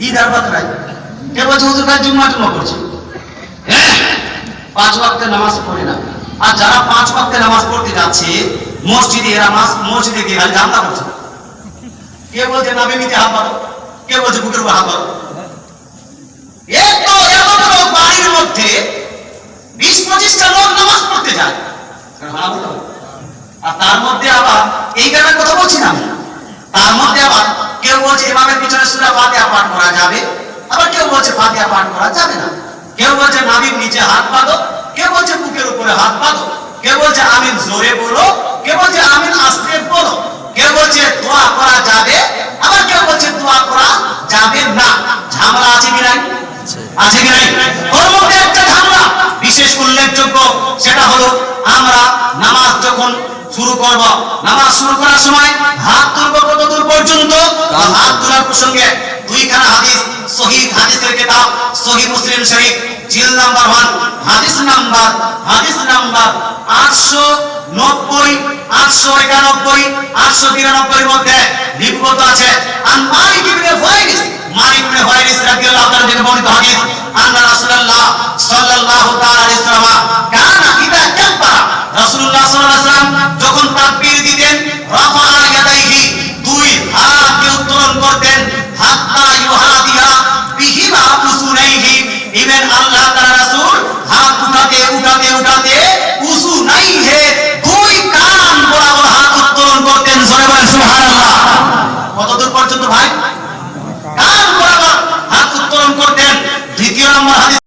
ঈদ আর বাকরায়। কে বলছে হুজুর ভাই জুম্মা করছে, 5 ওয়াক্তের নামাজ পড়ে না। আর যারা 5 ওয়াক্তের নামাজ পড়তে যাচ্ছে মসজিদে, এরা মসজিদে গিয়ে খালি ঝামেলা করছে। কে বলছে নাভি নিচে হাত বাঁধো, কে বলছে বুকের উপর হাত বাঁধো। এত বড় বাড়ির মধ্যে 20-25টা লোক নামাজ পড়তে যায়, আর তার মধ্যে আবার এই গ্রামের কথা বলছি না, তার মধ্যে আবার কেউ বলছে ইমামের পিছনে সূরা ফাতিহা পাঠ করা যাবে, আবার কেউ বলছে ফাতিহা পাঠ করা যাবে না। কেউ বলছে নাভির নিচে হাত বাঁধো, কেউ বলছে বুকের উপরে হাত বাঁধো, কেউ বলছে আমিন জোরে বলো, কেউ বলছে আমিন আস্তে বলো, কেউ বলছে দোয়া করা যাবে, আবার কেউ বলছে দোয়া করা যাবে না। ঝামেলা আছে কি নাই? আছে কি নাই? ওর মধ্যে একটা ঝামেলা বিশেষ উল্লেখযোগ্য, সেটা হলো আমরা নামাজ যখন শুরু করব, নামাজ শুরু করার সময় হাত তুলব কতদূর পর্যন্ত? হাত তোলার প্রসঙ্গে দুইখানা হাদিস, সহিহ হাদিসের কিতাব সহিহ মুসলিম শরীফ জিল নাম্বার 1 হাদিস নাম্বার 890, 891, 892 এর মধ্যে লিপিবদ্ধ আছে। আন মালিক ইবনে হুয়াইরিস, মালিক ইবনে হুয়াইরিস রাদিয়াল্লাহু তাআলা থেকে বর্ণিত হাদিস, আন্না রাসূলুল্লাহ সাল্লাল্লাহু তাআলা আলাইহি ওয়াসাল্লাম কানা ইদা কাব্বারা, রাসূলুল্লাহ সাল্লাল্লাহু